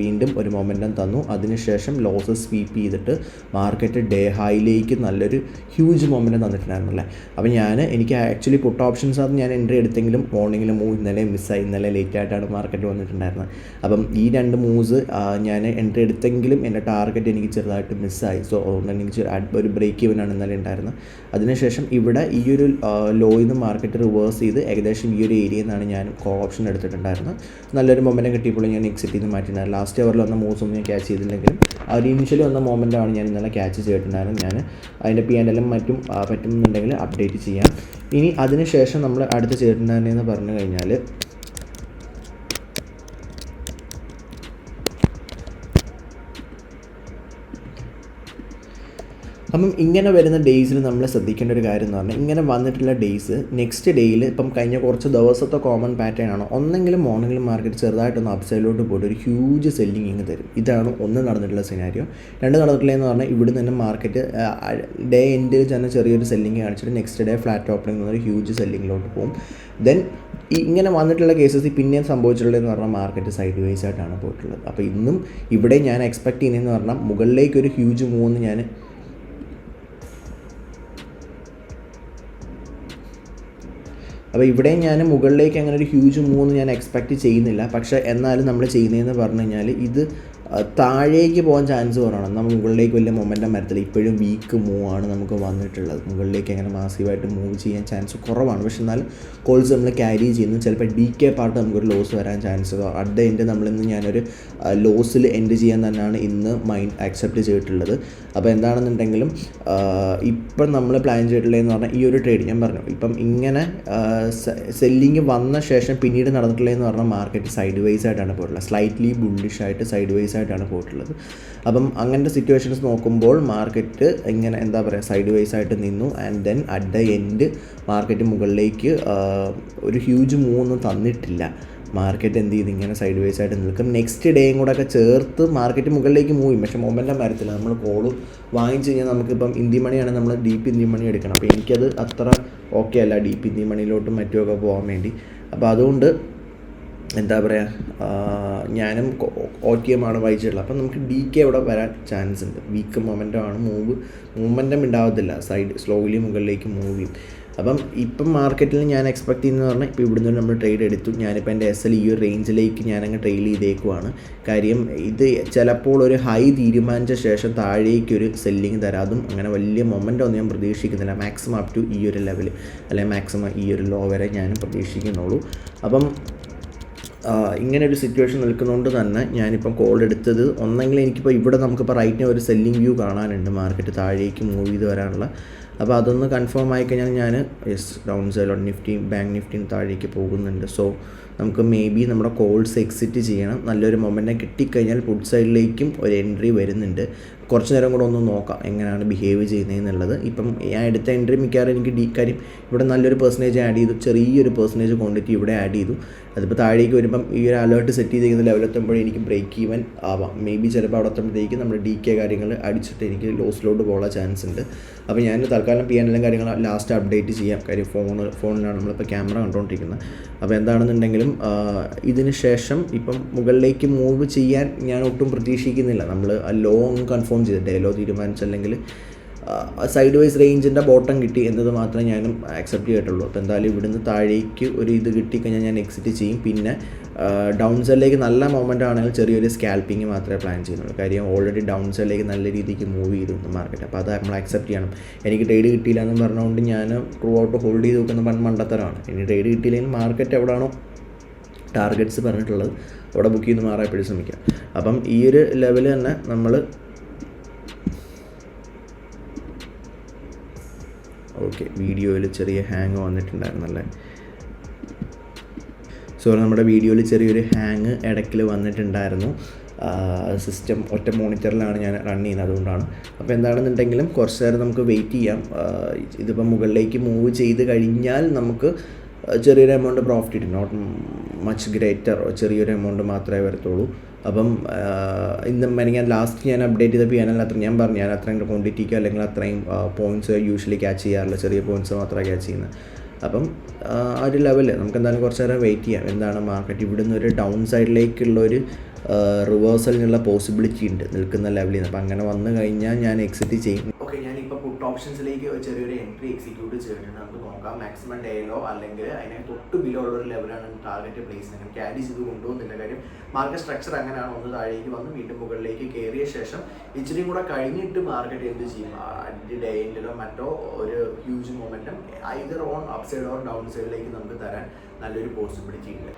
വീണ്ടും ഒരു മൊമെൻറ്റം തന്നു. അതിനുശേഷം ലോസസ് സ്വീപ്പ് ചെയ്തിട്ട് മാർക്കറ്റ് ഡേ ഹൈയിലേക്ക് നല്ലൊരു ഹ്യൂജ് മൊമെൻറ്റം തന്നിട്ടുണ്ടായിരുന്നല്ലേ. അപ്പോൾ എനിക്ക് ആക്ച്വലി പുട്ട് ഓപ്ഷൻസ് അത് ഞാൻ എൻട്രി എടുത്തെങ്കിലും മോർണിംഗിൽ മൂവ് ഇന്നലെ മിസ്സായി. ഇന്നലെ ലേറ്റ് ആയിട്ടാണ് മാർക്കറ്റ് വന്നിട്ടുണ്ടായിരുന്നത്. അപ്പം ഈ 2 മൂവ്സ് ഞാൻ എൻട്രി എടുത്തെങ്കിലും എൻ്റെ ടാർഗറ്റ് എനിക്ക് ചെറുതായിട്ട് മിസ്സായി. സോ എനിക്ക് ഒരു ബ്രേക്ക് ഈവനാണ് ഇന്നലെ ഉണ്ടായിരുന്നത്. അതിനുശേഷം ഇവിടെ ഈ ഒരു ലോയിൽ നിന്ന് മാർക്കറ്റ് റിവേഴ്സ് ചെയ്ത് ഏകദേശം ഈ ഒരു ഏരിയയിൽ നിന്നാണ് ഞാൻ കോൾ ഓപ്ഷൻ എടുത്തിട്ടുണ്ടായിരുന്നത്. നല്ലൊരു മൊമെൻറ്റം കിട്ടിയപ്പോൾ ഞാൻ എക്സിറ്റ് ചെയ്ത് മാറ്റിയിട്ടുണ്ടായിരുന്നു. ലാസ്റ്റ് അവറിൽ വന്ന മൂവ്സ് ഒന്നും ഞാൻ ക്യാച്ച് ചെയ്തില്ലെങ്കിലും ആ ഒരു ഇനിഷ്യലി വന്ന മൊമെൻറ്റാണ് ഞാൻ ഇന്നലെ ക്യാച്ച് ചെയ്തിട്ടുണ്ടായിരുന്നു. ഞാൻ അതിൻ്റെ P&L മറ്റും പറ്റുന്നുണ്ടെങ്കിൽ അപ്ഡേറ്റ് ചെയ്യാം. ഇനി അതിനുശേഷം നമ്മൾ അടുത്ത് ചെയ്തിട്ടുണ്ടായിരുന്നതെന്ന് പറഞ്ഞു കഴിഞ്ഞാൽ അപ്പം ഇങ്ങനെ വരുന്ന ഡേയ്സിൽ നമ്മൾ ശ്രദ്ധിക്കേണ്ട ഒരു കാര്യം എന്ന് പറഞ്ഞാൽ ഇങ്ങനെ വന്നിട്ടുള്ള ഡേയ്സ് നെക്സ്റ്റ് ഡേയിൽ ഇപ്പം കഴിഞ്ഞ കുറച്ച് ദിവസത്തെ കോമൺ പാറ്റേൺ ആണ്. ഒന്നെങ്കിലും മോർണിംഗിൽ മാർക്കറ്റ് ചെറുതായിട്ടൊന്ന് അപ്സൈഡിലോട്ട് പോയിട്ട് ഒരു ഹ്യൂജ് സെല്ലിങ് ഇങ്ങ് തരും. ഇതാണ് ഒന്ന് നടന്നിട്ടുള്ള സിനാരിയോ. 2 നടന്നിട്ടുള്ളതെന്ന് പറഞ്ഞാൽ ഇവിടെ തന്നെ മാർക്കറ്റ് ഡേ എൻഡിൽ തന്നെ ചെറിയൊരു സെല്ലിങ് കാണിച്ചിട്ട് നെക്സ്റ്റ് ഡേ ഫ്ലാറ്റ് ഓപ്പണിംഗ് എന്നൊരു ഹ്യൂജ് സെല്ലിങ്ങിലോട്ട് പോകും. ദെൻ ഇങ്ങനെ വന്നിട്ടുള്ള കേസസ് പിന്നെയും സംഭവിച്ചിട്ടുള്ളതെന്ന് പറഞ്ഞാൽ മാർക്കറ്റ് സൈഡ് വേസ് ആയിട്ടാണ് പോയിട്ടുള്ളത്. അപ്പോൾ ഇന്നും ഇവിടെ ഞാൻ എക്സ്പെക്ട് ചെയ്യുന്നതെന്ന് പറഞ്ഞാൽ മുകളിലേക്ക് ഒരു ഹ്യൂജ് മൂന്ന് ഞാൻ അപ്പോൾ ഇവിടെ ഞാൻ മുകളിലേക്ക് അങ്ങനെ ഒരു ഹ്യൂജ് മൂവ് ഞാൻ എക്സ്പെക്റ്റ് ചെയ്യുന്നില്ല. പക്ഷേ എന്നാലും നമ്മൾ ചെയ്യുന്നതെന്ന് പറഞ്ഞു കഴിഞ്ഞാൽ ഇത് താഴേക്ക് പോകാൻ ചാൻസ് കുറവാണ്. നമ്മൾ മുകളിലേക്ക് വലിയ മൊമെൻറ്റം വരത്തില്ല. ഇപ്പോഴും വീക്ക് മൂവ് ആണ് നമുക്ക് വന്നിട്ടുള്ളത്. മുകളിലേക്ക് അങ്ങനെ മാസീവായിട്ട് മൂവ് ചെയ്യാൻ ചാൻസ് കുറവാണ്. പക്ഷെ എന്നാലും കോൾസ് നമ്മൾ ക്യാരി ചെയ്യുന്നു. ചിലപ്പോൾ DK പാർട്ട് നമുക്കൊരു ലോസ് വരാൻ ചാൻസ്. അറ്റ് ദ എൻഡ് നമ്മളിന്ന് ഞാനൊരു ലോസിൽ എൻഡ് ചെയ്യാൻ തന്നെയാണ് ഇന്ന് മൈൻഡ് ആക്സെപ്റ്റ് ചെയ്തിട്ടുള്ളത്. അപ്പോൾ എന്താണെന്നുണ്ടെങ്കിലും ഇപ്പം നമ്മൾ പ്ലാൻ ചെയ്തിട്ടുള്ളതെന്ന് പറഞ്ഞാൽ ഈ ഒരു ട്രേഡ് ഞാൻ പറഞ്ഞു ഇപ്പം ഇങ്ങനെ സെല്ലിങ് വന്ന ശേഷം പിന്നീട് നടന്നിട്ടുള്ളതെന്ന് പറഞ്ഞാൽ മാർക്കറ്റ് സൈഡ് വൈസ് ആയിട്ടാണ് പോയിട്ടുള്ളത്. സ്ലൈറ്റ്ലി ബുള്ളിഷ് ആയിട്ട് സൈഡ് വൈസ് ആയിട്ടാണ് പോയിട്ടുള്ളത്. അപ്പം അങ്ങനത്തെ സിറ്റുവേഷൻസ് നോക്കുമ്പോൾ മാർക്കറ്റ് ഇങ്ങനെ എന്താ പറയുക സൈഡ് വൈസ് ആയിട്ട് നിന്നു. And then at the end market മുകളിലേക്ക് ഒരു ഹ്യൂജ് മൂവ് ഒന്നും തന്നിട്ടില്ല. മാർക്കറ്റ് എന്ത് ചെയ്ത് ഇങ്ങനെ സൈഡ് വൈസ് ആയിട്ട് നിൽക്കും. നെക്സ്റ്റ് ഡേയും കൂടെ ഒക്കെ ചേർത്ത് മാർക്കറ്റ് മുകളിലേക്ക് മൂവ് ചെയ്യും. പക്ഷേ മൊമെൻറ്റം വരത്തില്ല. നമ്മൾ കോള് വാങ്ങിച്ച് കഴിഞ്ഞാൽ നമുക്കിപ്പം ഇന്ത്യൻ മണിയാണെങ്കിൽ നമ്മൾ ഡീപ്പ് ഇന്ത്യൻ മണി എടുക്കണം. അപ്പോൾ എനിക്കത് അത്ര ഓക്കെ അല്ല ഡീപ്പ് ഇന്ത്യൻ മണിയിലോട്ടും മറ്റുമൊക്കെ പോകാൻ വേണ്ടി. അപ്പോൾ അതുകൊണ്ട് എന്താ പറയുക ഞാനും OTM ആണ് വായിച്ചിട്ടുള്ളത്. അപ്പം നമുക്ക് DK അവിടെ വരാൻ ചാൻസ് ഉണ്ട്. വീക്ക് മൊമെൻറ്റമാണ് മൂവ്മെൻറ്റം ഉണ്ടാവത്തില്ല. സൈഡ് സ്ലോലി മുകളിലേക്ക് മൂവ് ചെയ്യും. അപ്പം ഇപ്പം മാർക്കറ്റിൽ ഞാൻ എക്സ്പെക്ട് ചെയ്യുന്നത് പറഞ്ഞാൽ ഇപ്പോൾ ഇവിടുന്ന് നമ്മൾ ട്രേഡ് എടുത്തു. ഞാനിപ്പോൾ എൻ്റെ SL ഈ ഒരു റേഞ്ചിലേക്ക് ഞാനങ്ങ് ട്രെയിൽ ചെയ്തേക്കുവാണ്. കാര്യം ഇത് ചിലപ്പോൾ ഒരു ഹൈ തീരുമാനിച്ച ശേഷം താഴേക്കൊരു സെല്ലിങ് തരാതും അങ്ങനെ വലിയ മൊമെൻ്റ് ഒന്നും ഞാൻ പ്രതീക്ഷിക്കുന്നില്ല. മാക്സിമം അപ് ടു ഈ ഒരു ലെവൽ അല്ലെങ്കിൽ മാക്സിമം ഈ ഒരു ലോ വരെ ഞാനും പ്രതീക്ഷിക്കുന്നുള്ളൂ. അപ്പം ഇങ്ങനെ ഒരു സിറ്റുവേഷൻ നിൽക്കുന്നതുകൊണ്ട് തന്നെ ഞാനിപ്പം കോൾ എടുത്തത് ഒന്നെങ്കിൽ എനിക്കിപ്പോൾ ഇവിടെ നമുക്കിപ്പോൾ റൈറ്റിന് ഒരു സെല്ലിംഗ് വ്യൂ കാണാനുണ്ട്. മാർക്കറ്റ് താഴേക്ക് മൂവ് ചെയ്ത് വരാനുള്ള. അപ്പോൾ അതൊന്ന് കൺഫേം ആയിക്കഴിഞ്ഞാൽ ഞാൻ ഡൗൺ സൈഡ് നിഫ്റ്റി ബാങ്ക് നിഫ്റ്റിയും താഴേക്ക് പോകുന്നുണ്ട്. സോ നമുക്ക് മേ ബി നമ്മുടെ കോൾസ് എക്സിറ്റ് ചെയ്യണം. നല്ലൊരു മൊമെൻറ്റം കിട്ടിക്കഴിഞ്ഞാൽ പുട്ട് സൈഡിലേക്കും ഒരു എൻട്രി വരുന്നുണ്ട്. കുറച്ച് നേരം കൂടെ ഒന്ന് നോക്കാം എങ്ങനെയാണ് ബിഹേവ് ചെയ്യുന്നതെന്നുള്ളത്. ഇപ്പം ഞാൻ എടുത്ത എൻട്രി മിക്കവാറും എനിക്ക് കാര്യം ഇവിടെ നല്ലൊരു പെർസെൻറ്റേജ് ആഡ് ചെയ്തു. ചെറിയൊരു പെർസെൻറ്റേജ് ക്വാണ്ടിറ്റി ഇവിടെ ആഡ് ചെയ്തു. അതിപ്പോൾ താഴേക്ക് വരുമ്പം ഈ ഒരു അലേർട്ട് സെറ്റ് ചെയ്തിരിക്കുന്ന ലെവലെത്തുമ്പോഴേ എനിക്ക് ബ്രേക്ക് ഈവൻ ആവാം. മേ ബി ചിലപ്പോൾ അവിടെ എത്തുമ്പോഴത്തേക്ക് നമ്മൾ DK കാര്യങ്ങൾ അടിച്ചിട്ട് എനിക്ക് ലോസിലോട്ട് പോകാൻ ചാൻസ് ഉണ്ട്. അപ്പോൾ ഞാൻ തൽക്കാലം P&L കാര്യങ്ങൾ ലാസ്റ്റ് അപ്ഡേറ്റ് ചെയ്യാം. കാര്യം ഫോണിലാണ് നമ്മളിപ്പോൾ ക്യാമറ കണ്ടുകൊണ്ടിരിക്കുന്നത്. അപ്പോൾ എന്താണെന്നുണ്ടെങ്കിലും ഇതിന് ശേഷം ഇപ്പം മുകളിലേക്ക് മൂവ് ചെയ്യാൻ ഞാൻ ഒട്ടും പ്രതീക്ഷിക്കുന്നില്ല. നമ്മൾ ലോങ് കൺഫേം ചെയ്തിട്ട് ലോ തീരുമാനിച്ചല്ലെങ്കിൽ സൈഡ് വൈസ് റേഞ്ചിൻ്റെ ബോട്ടം കിട്ടി എന്നത് മാത്രമേ ഞാനും ആക്സെപ്റ്റ് ചെയ്തിട്ടുള്ളൂ. അപ്പോൾ എന്തായാലും ഇവിടുന്ന് താഴേക്ക് ഒരു ഇത് കിട്ടിക്കഴിഞ്ഞാൽ ഞാൻ എക്സിറ്റ് ചെയ്യും. പിന്നെ ഡൗൺ സൈഡിലേക്ക് നല്ല മൊമെൻ്റ് ആണെങ്കിൽ ചെറിയൊരു സ്കാൽപ്പിങ് മാത്രമേ പ്ലാൻ ചെയ്യുന്നുള്ളൂ. കാര്യം ഓൾറെഡി ഡൗൺ സൈഡിലേക്ക് നല്ല രീതിക്ക് മൂവ് ചെയ്തിരുന്നു മാർക്കറ്റ്. അപ്പോൾ അത് നമ്മൾ ആക്സെപ്റ്റ് ചെയ്യണം. എനിക്ക് ട്രേഡ് കിട്ടിയില്ല എന്ന് പറഞ്ഞുകൊണ്ട് ഞാൻ ത്രൂ ഔട്ട് ഹോൾഡ് ചെയ്ത് വെക്കുന്ന മണ്ടത്തരമാണ്. ഇനി ട്രേഡ് കിട്ടിയില്ലെങ്കിൽ മാർക്കറ്റ് എവിടെയാണോ ടാർഗറ്റ്സ് പറഞ്ഞിട്ടുള്ളത് അവിടെ ബുക്ക് ചെയ്ത് മാറാൻ എപ്പോഴും ശ്രമിക്കാം. അപ്പം ഈ ഒരു ലെവൽ തന്നെ നമ്മൾ ഓക്കെ വീഡിയോയിൽ ചെറിയ ഹാങ് വന്നിട്ടുണ്ടായിരുന്നല്ലേ. സോ നമ്മുടെ വീഡിയോയിൽ ചെറിയൊരു ഹാങ് ഇടയ്ക്കിൽ വന്നിട്ടുണ്ടായിരുന്നു. സിസ്റ്റം ഒറ്റ മോണിറ്ററിലാണ് ഞാൻ റൺ ചെയ്യുന്നത്, അതുകൊണ്ടാണ്. അപ്പോൾ എന്താണെന്നുണ്ടെങ്കിലും കുറച്ച് നേരം നമുക്ക് വെയിറ്റ് ചെയ്യാം. ഇതിപ്പോൾ മുകളിലേക്ക് മൂവ് ചെയ്ത് കഴിഞ്ഞാൽ നമുക്ക് ചെറിയൊരു എമൗണ്ട് പ്രോഫിറ്റ് കിട്ടും. നോട്ട് മച്ച് ഗ്രേറ്റർ, ചെറിയൊരു എമൗണ്ട് മാത്രമേ വരത്തുള്ളൂ. അപ്പം ഇന്ന് ഞാൻ ലാസ്റ്റ് ഞാൻ അപ്ഡേറ്റ് ചെയ്ത P&L അത്ര ഞാൻ പറഞ്ഞു ഞാൻ അത്രയും ക്വാണ്ടിറ്റിക്ക് അല്ലെങ്കിൽ അത്രയും പോയിൻറ്റ്സ് യൂഷ്വലി ക്യാച്ച് ചെയ്യാറില്ല. ചെറിയ പോയിൻറ്റ്സ് മാത്രമേ ക്യാച്ച് ചെയ്യുന്നത്. അപ്പം ആ ഒരു ലെവല് നമുക്ക് എന്തായാലും കുറച്ച് നേരം വെയിറ്റ് ചെയ്യാം. എന്താണ് മാർക്കറ്റ് ഇവിടുന്ന് ഒരു ഡൗൺ സൈഡിലേക്കുള്ളൊരു റിവേഴ്സലിനുള്ള പോസിബിലിറ്റി ഉണ്ട് നിൽക്കുന്ന ലെവലിൽ നിന്ന്. അപ്പോൾ അങ്ങനെ വന്നു കഴിഞ്ഞാൽ ഞാൻ എക്സിറ്റ് ചെയ്യും. ഓക്കെ, ഞാനിപ്പോൾ പുട്ട് ഓപ്ഷൻസിലേക്ക് ചെറിയൊരു എൻട്രി എക്സിക്യൂട്ട് ചെയ്തിട്ടുണ്ട്. നമുക്ക് നോക്കാം. മാക്സിമം ഡേയിലോ അല്ലെങ്കിൽ അതിനെ തൊട്ട് ബിലോ ഉള്ളൊരു ലെവലാണ് ടാർഗറ്റ് പ്ലേസ് ചെയ്യുന്നത്. ക്യാരി ചെയ്ത് കൊണ്ടുപോകുന്നില്ല. കാര്യം മാർക്കറ്റ് സ്ട്രക്ചർ അങ്ങനെയാണ്. ഒന്ന് താഴേക്ക് വന്ന് വീണ്ടും മുകളിലേക്ക് കയറിയ ശേഷം ഇച്ചിരിയും കൂടെ കഴിഞ്ഞിട്ട് മാർക്കറ്റ് എന്ത് ചെയ്യും, ഡേ എൻഡിലോ മറ്റോ ഒരു huge momentum either on up side or down സൈഡിലേക്ക് നമുക്ക് തരാൻ നല്ലൊരു പോസിബിലിറ്റി ഉണ്ട്.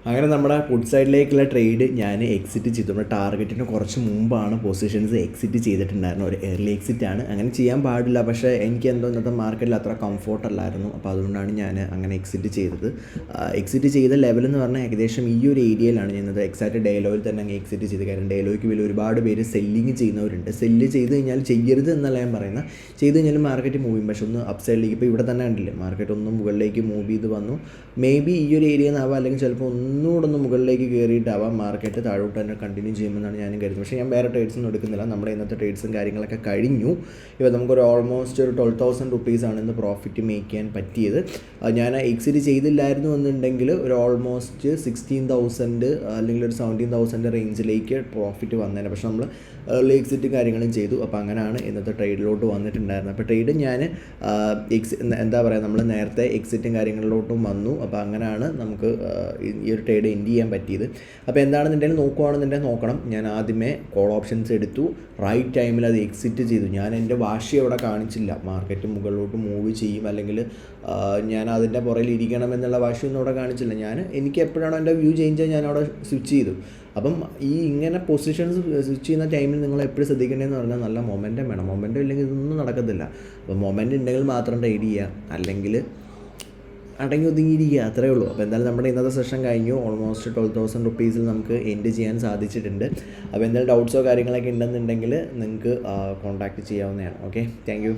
അങ്ങനെ നമ്മുടെ പുട്ട് സൈഡിലേക്കുള്ള ട്രേഡ് ഞാൻ എക്സിറ്റ് ചെയ്തു. നമ്മുടെ ടാർഗറ്റിന് കുറച്ച് മുമ്പാണ് പൊസിഷൻസ് എക്സിറ്റ് ചെയ്തിട്ടുണ്ടായിരുന്നു. ഒരു എർലി എക്സിറ്റ് ആണ്. അങ്ങനെ ചെയ്യാൻ പാടില്ല, പക്ഷേ എനിക്ക് എന്തോ ഇന്നത്തെ മാർക്കറ്റിൽ അത്ര കംഫോർട്ട് അല്ലായിരുന്നു. അപ്പോൾ അതുകൊണ്ടാണ് ഞാൻ അങ്ങനെ എക്സിറ്റ് ചെയ്തത്. എക്സിറ്റ് ചെയ്ത ലെവൽ എന്ന് പറഞ്ഞാൽ ഏകദേശം ഈ ഒരു ഏരിയയിലാണ് ചെയ്യുന്നത്. എക്സാക്റ്റ് ഡേലോയിൽ തന്നെ അങ്ങ് എക്സിറ്റ് ചെയ്ത്. കാര്യം ഡേലോയ്ക്ക് വലിയ ഒരുപാട് പേര് സെല്ലിങ് ചെയ്യുന്നവരുണ്ട്. സെല്ല് ചെയ്ത് കഴിഞ്ഞാൽ ചെയ്യരുത് എന്നല്ല ഞാൻ പറയുന്നത്. ചെയ്ത് കഴിഞ്ഞാൽ മാർക്കറ്റ് മൂവ് ചെയ്യും. പക്ഷെ ഒന്ന് അപ്പ് സൈഡിലേക്ക്, ഇപ്പോൾ ഇവിടെ തന്നെ കണ്ടില്ലേ മാർക്കറ്റ് ഒന്ന് മുകളിലേക്ക് മൂവ് ചെയ്ത് വന്നു. മേ ബി ഈ ഒരു ഏരിയ നിന്നാവാം, അല്ലെങ്കിൽ ചിലപ്പോൾ ഒന്നുകൂടെ ഒന്ന് മുകളിലേക്ക് കയറിയിട്ടാവാം മാർക്കറ്റ് താഴോട്ട് തന്നെ കണ്ടിന്യൂ ചെയ്യുമെന്നാണ് ഞാനും കരുതുന്നത്. പക്ഷേ ഞാൻ വേറെ ട്രേഡ്സൊന്നും എടുക്കുന്നില്ല. നമ്മുടെ ഇന്നത്തെ ട്രേഡ്സും കാര്യങ്ങളൊക്കെ കഴിഞ്ഞു. ഇപ്പോൾ നമുക്കൊരു ഓൾമോസ്റ്റ് ഒരു 12,000 റുപ്പീസാണ് ഇന്ന് പ്രോഫിറ്റ് മേക്ക് ചെയ്യാൻ പറ്റിയത്. ഞാൻ എക്സിറ്റ് ചെയ്തില്ലായിരുന്നു എന്നുണ്ടെങ്കിൽ ഒരു ഓൾമോസ്റ്റ് 16,000 അല്ലെങ്കിൽ ഒരു 17,000 റേഞ്ചിലേക്ക് പ്രോഫിറ്റ് വന്നേനെ. പക്ഷേ നമ്മൾ ഏർലി എക്സിറ്റും കാര്യങ്ങളും ചെയ്തു. അപ്പോൾ അങ്ങനെയാണ് ഇന്നത്തെ ട്രേഡിലോട്ട് വന്നിട്ടുണ്ടായിരുന്നത്. അപ്പോൾ ട്രേഡ് ഞാൻ എന്താ പറയുക, നമ്മൾ നേരത്തെ എക്സിറ്റും കാര്യങ്ങളിലോട്ടും വന്നു. അപ്പോൾ അങ്ങനെയാണ് നമുക്ക് ഈ ഒരു ട്രേഡ് എൻഡ് ചെയ്യാൻ പറ്റിയത്. അപ്പോൾ എന്താണെന്നുണ്ടെങ്കിൽ നോക്കുകയാണെന്നുണ്ടെങ്കിൽ നോക്കണം. ഞാൻ ആദ്യമേ കോൾ ഓപ്ഷൻസ് എടുത്തു, റൈറ്റ് ടൈമിൽ അത് എക്സിറ്റ് ചെയ്തു. ഞാൻ എൻ്റെ വാശി അവിടെ കാണിച്ചില്ല. മാർക്കറ്റ് മുകളിലോട്ട് മൂവ് ചെയ്യും അല്ലെങ്കിൽ ഞാൻ അതിൻ്റെ പുറകിൽ ഇരിക്കണം എന്നുള്ള വാശിയൊന്നും അവിടെ കാണിച്ചില്ല. എനിക്ക് എപ്പോഴാണോ എൻ്റെ വ്യൂ ചേഞ്ച് ഞാൻ അവിടെ സ്വിച്ച് ചെയ്തു. അപ്പം ഈ ഇങ്ങനെ പൊസിഷൻസ് സ്വിച്ച് ചെയ്യുന്ന ടൈമിൽ നിങ്ങൾ എപ്പോഴും ശ്രദ്ധിക്കേണ്ടതെന്ന് പറഞ്ഞാൽ നല്ല മൊമെൻറ്റം വേണം. മൊമെൻറ്റം ഇല്ലെങ്കിൽ ഇതൊന്നും നടക്കത്തില്ല. അപ്പോൾ മൊമെൻറ്റം ഉണ്ടെങ്കിൽ മാത്രം ട്രേഡ് ചെയ്യുക, അല്ലെങ്കിൽ അടങ്ങി ഒതുങ്ങിയിരിക്കുക, അത്രയേ ഉള്ളൂ. അപ്പോൾ എന്തായാലും നമ്മുടെ ഇന്നത്തെ സെഷൻ കഴിഞ്ഞു. ഓൾമോസ്റ്റ് 12,000 റുപ്പീസിൽ നമുക്ക് എൻഡ് ചെയ്യാൻ സാധിച്ചിട്ടുണ്ട്. അപ്പോൾ എന്തെങ്കിലും ഡൗട്ട്സോ കാര്യങ്ങളൊക്കെ ഉണ്ടെന്നുണ്ടെങ്കിൽ നിങ്ങൾക്ക് കോൺടാക്റ്റ് ചെയ്യാവുന്നതാണ്. Okay, thank you.